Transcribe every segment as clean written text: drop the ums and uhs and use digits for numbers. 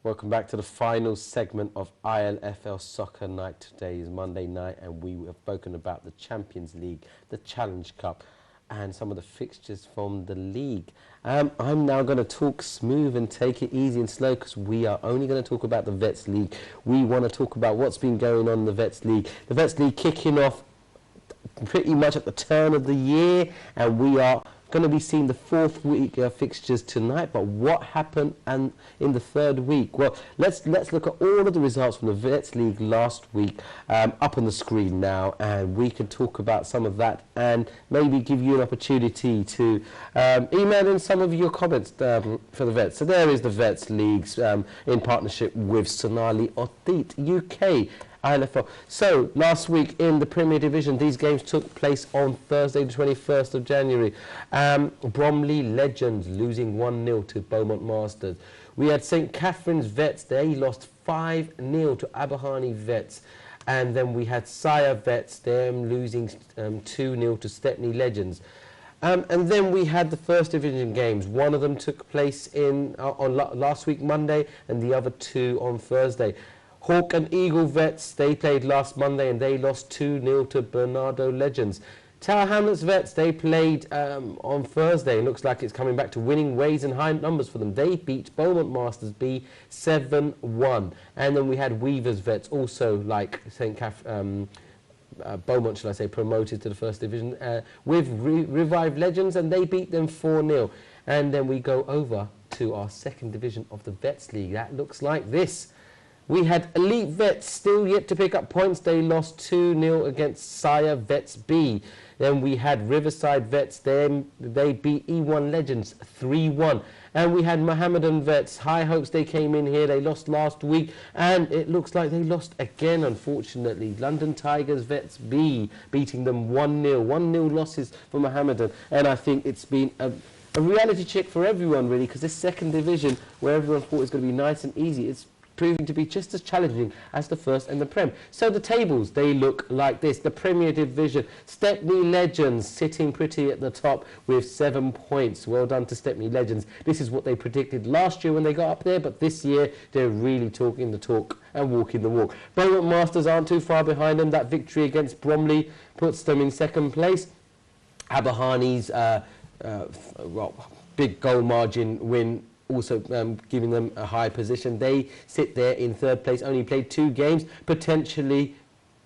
Welcome back to the final segment of ILFL Soccer Night. Today is Monday night and we have spoken about the Champions League, the Challenge Cup and some of the fixtures from the league. I'm now going to talk smooth and take it easy and slow because we are only going to talk about the Vets League. We want to talk about what's been going on in the Vets League. The Vets League kicking off pretty much at the turn of the year, and we are going to be seeing the fourth week fixtures tonight. But what happened in the third week? Well, let's look at all of the results from the Vets League last week up on the screen now, and we can talk about some of that and maybe give you an opportunity to email in some of your comments for the Vets. So there is the Vets Leagues in partnership with Sonali Otit UK. ILFL. So last week in the Premier Division, these games took place on Thursday the 21st of January. Bromley Legends losing 1-0 to Beaumont Masters. We had St Catherine's Vets, they lost 5-0 to Abahani Vets. And then we had Sire Vets, them losing 2-0 to Stepney Legends. And then we had the First Division games. One of them took place on last week Monday and the other two on Thursday. Hawk and Eagle Vets, they played last Monday and they lost 2-0 to Bernardo Legends. Tower Hamlets Vets, they played on Thursday. It looks like it's coming back to winning ways and high numbers for them. They beat Beaumont Masters B 7-1. And then we had Weavers Vets, also like Beaumont, shall I say, promoted to the First Division with Revive Legends, and they beat them 4-0. And then we go over to our Second Division of the Vets League. That looks like this. We had Elite Vets still yet to pick up points. They lost 2-0 against Sire Vets B. Then we had Riverside Vets. They beat E1 Legends 3-1. And we had Mohammedan Vets. High hopes they came in here. They lost last week. And it looks like they lost again, unfortunately. London Tigers Vets B beating them 1-0. 1-0 losses for Mohammedan. And I think it's been a reality check for everyone, really, because this Second Division, where everyone thought it was going to be nice and easy, it's proving to be just as challenging as the First and the Prem. So the tables, they look like this. The Premier Division, Stepney Legends sitting pretty at the top with 7 points. Well done to Stepney Legends. This is what they predicted last year when they got up there, but this year they're really talking the talk and walking the walk. Beaumont Masters aren't too far behind them. That victory against Bromley puts them in second place. Abahani's big goal margin win also giving them a high position. They sit there in third place, only played 2 games, potentially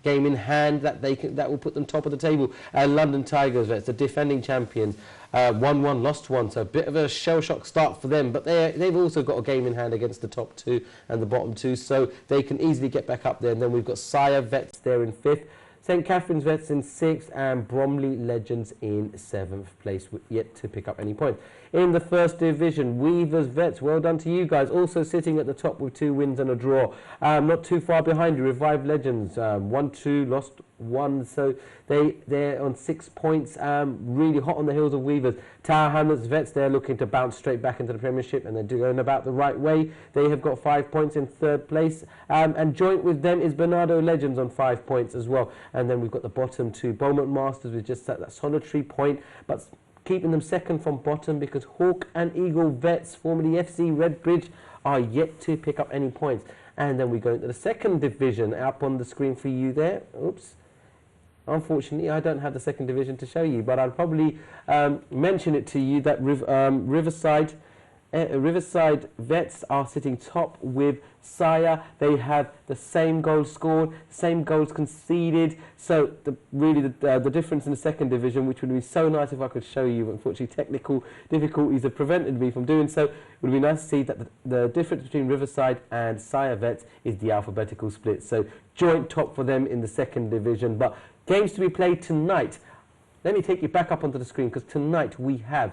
game in hand that will put them top of the table. London Tigers, Vets, the defending champions, 1-1, lost 1, so a bit of a shell-shock start for them, but they've also got a game in hand against the top 2 and the bottom 2, so they can easily get back up there. And then we've got Sire Vets there in 5th, St Catherine's Vets in 6th, and Bromley Legends in 7th place, yet to pick up any points. In the First Division, Weavers Vets, well done to you guys, also sitting at the top with 2 wins and a draw. Not too far behind you, Revive Legends, 1-2, lost 1, so they're on 6 points, really hot on the heels of Weavers. Tower Hamlets Vets, they're looking to bounce straight back into the Premiership, and they're going about the right way. They have got 5 points in 3rd place, and joint with them is Bernardo Legends on 5 points as well. And then we've got the bottom 2, Beaumont Masters with just that solitary point, but keeping them second from bottom because Hawk and Eagle Vets, formerly FC Redbridge, are yet to pick up any points. And then we go into the Second Division, up on the screen for you there. Oops. Unfortunately, I don't have the Second Division to show you, but I'll probably mention it to you that Riverside Vets are sitting top with Sire. They have the same goals scored, same goals conceded. So really the difference in the Second Division, which would be so nice if I could show you, but unfortunately technical difficulties have prevented me from doing so. It would be nice to see that the difference between Riverside and Sire Vets is the alphabetical split. So joint top for them in the Second Division. But games to be played tonight. Let me take you back up onto the screen, because tonight we have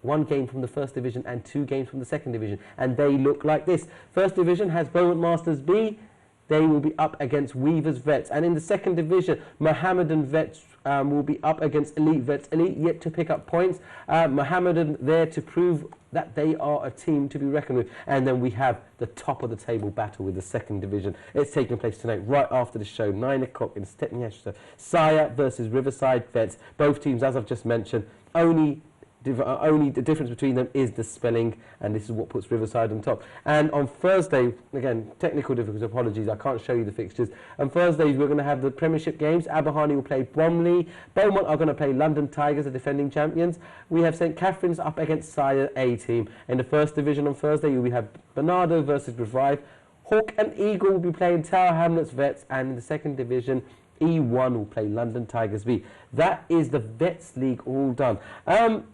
1 game from the First Division and 2 games from the Second Division, and they look like this. First Division has Beaumont Masters B. They will be up against Weavers Vets, and in the Second Division, Mohammedan Vets will be up against Elite Vets. Elite yet to pick up points. Mohammedan there to prove that they are a team to be reckoned with. And then we have the top of the table battle with the Second Division. It's taking place tonight, right after the show, 9 o'clock in Stepney. Sire versus Riverside Vets. Both teams, as I've just mentioned, only Only the difference between them is the spelling, and this is what puts Riverside on top. And on Thursday, again, technical difficulties, apologies, I can't show you the fixtures. On Thursdays, we're going to have the Premiership games. Aberhoney will play Bromley. Beaumont are going to play London Tigers, the defending champions. We have St Catherine's up against Sire A team. In the first division on Thursday, we have Bernardo versus Revive. Hawk and Eagle will be playing Tower Hamlets Vets, and in the second division, E1 will play London Tigers B. That is the Vets League all done.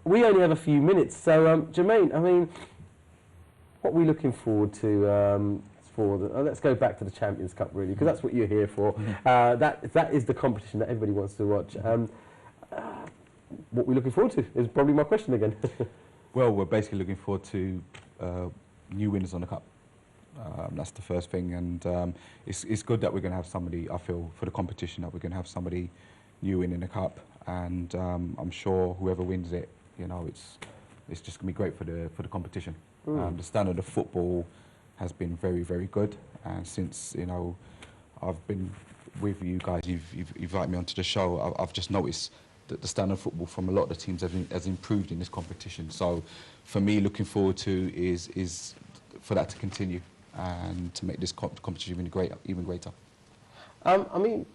We only have a few minutes, so Jermaine, I mean, what are we looking forward to let's go back to the Champions Cup, really, because that's what you're here for. That is the competition that everybody wants to watch. What we're looking forward to is probably my question again. Well, we're basically looking forward to new winners on the Cup. That's the first thing, and it's good that we're going to have somebody, I feel, for the competition, that we're going to have somebody new in the Cup, and I'm sure whoever wins it, you know, it's just going to be great for the competition. The standard of football has been very, very good, and since, you know, I've been with you guys, you've invited me onto the show, I've just noticed that the standard of football from a lot of the teams has improved in this competition. So for me, looking forward to is for that to continue and to make this competition even greater. I mean,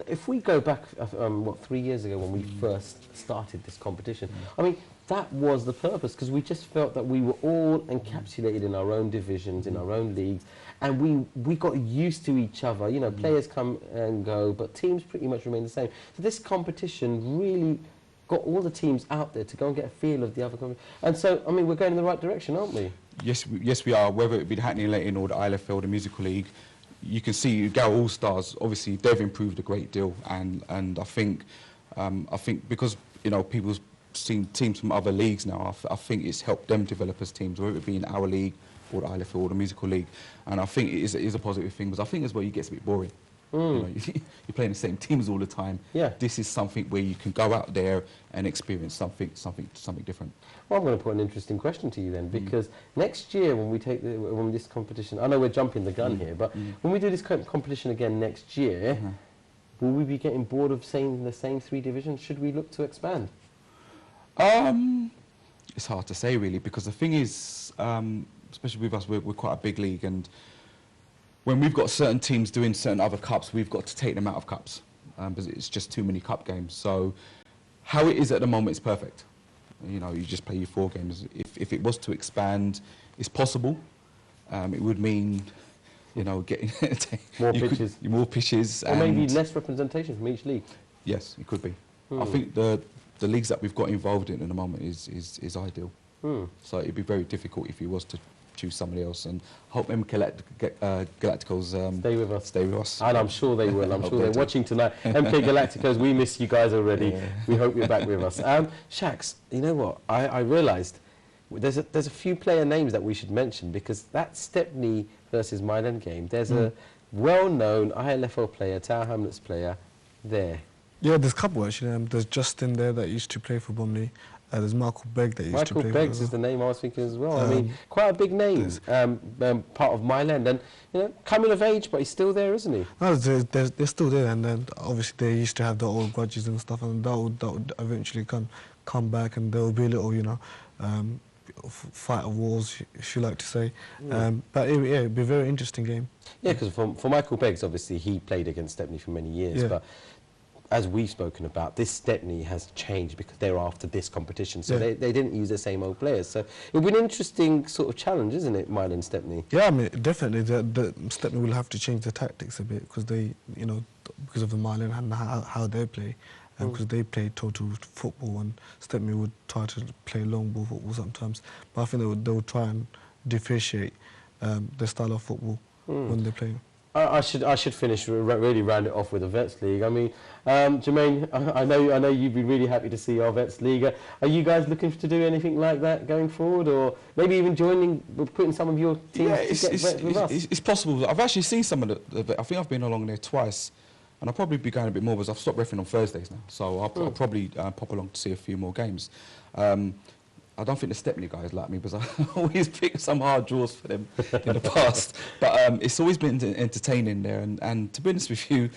if we go back, what, 3 years ago when we first started this competition, I mean, that was the purpose, because we just felt that we were all encapsulated in our own divisions, in our own leagues, and we got used to each other. You know, players come and go, but teams pretty much remain the same. So this competition really got all the teams out there to go and get a feel of the other competition. And so, I mean, we're going in the right direction, aren't we? Yes, we are. Whether it be the Hackney Leighton or the ILFL, the Musical League, you can see Gal All-Stars, obviously they've improved a great deal, and I think because, you know, people's seen teams from other leagues now, I think it's helped them develop as teams, whether it be in our league or the ILFL or the Musical League, and I think it is a positive thing, because I think as well it gets a bit boring. You know, you're playing the same teams all the time. Yeah. This is something where you can go out there and experience something different. Well, I'm going to put an interesting question to you then, because next year when we take this competition, I know we're jumping the gun here, but when we do this competition again next year, will we be getting bored of the same 3 divisions? Should we look to expand? It's hard to say, really, because the thing is, especially with us, we're quite a big league, and when we've got certain teams doing certain other cups, we've got to take them out of cups, because it's just too many cup games. So how it is at the moment is perfect. You know, you just play your 4 games. If it was to expand, it's possible. It would mean, you know, getting more pitches. More pitches. Or maybe less representation from each league. Yes, it could be. I think the leagues that we've got involved in at the moment is ideal. So it'd be very difficult if he was to choose somebody else, and I hope them Galacticos stay with us. And I'm sure they will. I'm sure they're watching tonight. MK Galacticos, we miss you guys already. Yeah. We hope you're back with us. Shax, you know what? I realised there's a few player names that we should mention, because that Stepney versus Milan game, there's a well-known ILFL player, Tower Hamlets player, there. Yeah, there's a couple actually. There's Justin there that used to play for Bromley. There's Michael Begg that used to play. Michael Beggs is the name I was thinking as well. I mean, quite a big name, part of Milan, and you know, coming of age, but he's still there, isn't he? No, they're still there, and then obviously they used to have the old grudges and stuff, and that would eventually come back, and there will be a little, you know, fight of walls, if you like to say. But it'd be a very interesting game. Yeah, because for Michael Beggs, obviously he played against Stepney for many years, but as we've spoken about, this Stepney has changed because they're after this competition, so they didn't use the same old players. So it'll be an interesting sort of challenge, isn't it, Milan Stepney? Yeah, I mean, definitely. The Stepney will have to change the tactics a bit, because they, you know, because of the Milan and how they play, because they play total football, and Stepney would try to play long ball football sometimes. But I think they would try and differentiate the style of football when they play. I should finish, really round it off with the Vets League. I mean, Jermaine, I know you'd be really happy to see our Vets League. Are you guys looking to do anything like that going forward, or maybe even putting some of your teams to get Vets with us? It's possible. I've actually seen some of I think I've been along there twice, and I'll probably be going a bit more, because I've stopped refereeing on Thursdays now, so I'll probably pop along to see a few more games. I don't think the Stepney guys like me, because I always pick some hard draws for them in the past. But it's always been entertaining there. And to be honest with you,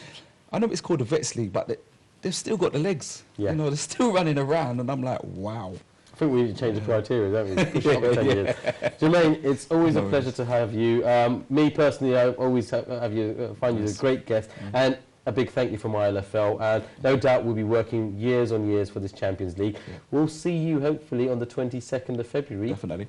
I know it's called the Vets League, but they've still got the legs. Yeah. You know, they're still running around, and I'm like, wow. think we need to change the criteria, don't we? Push it up 10 years. Jermaine, it's always a pleasure to have you. Me personally, I always have you, find you a great guest. And a big thank you from ILFL, and no doubt we'll be working years on years for this Champions League. We'll see you hopefully on the 22nd of February. Definitely.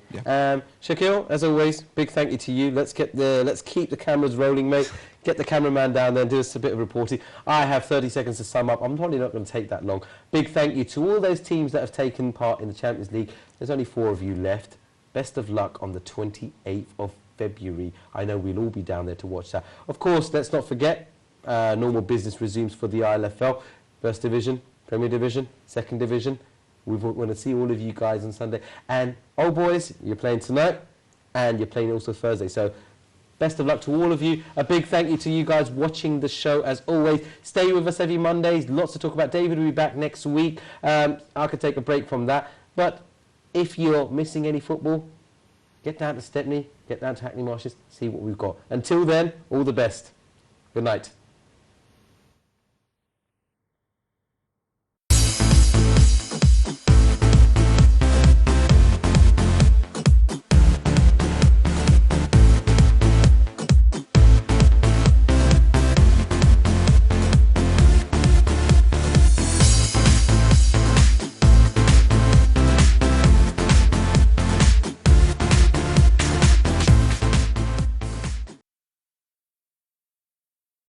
Shaquille, as always, big thank you to you. Let's keep the cameras rolling, mate. Get the cameraman down there and do us a bit of reporting. I have 30 seconds to sum up. I'm probably not going to take that long. Big thank you to all those teams that have taken part in the Champions League. There's only 4 of you left. Best of luck on the 28th of February. I know we'll all be down there to watch that. Of course, let's not forget, normal business resumes for the ILFL. First Division, Premier Division, Second Division. We want to see all of you guys on Sunday. And, oh boys, you're playing tonight, and you're playing also Thursday. So, best of luck to all of you. A big thank you to you guys watching the show, as always. Stay with us every Monday. Lots to talk about. David will be back next week. I could take a break from that. But if you're missing any football, get down to Stepney, get down to Hackney Marshes, see what we've got. Until then, all the best. Good night.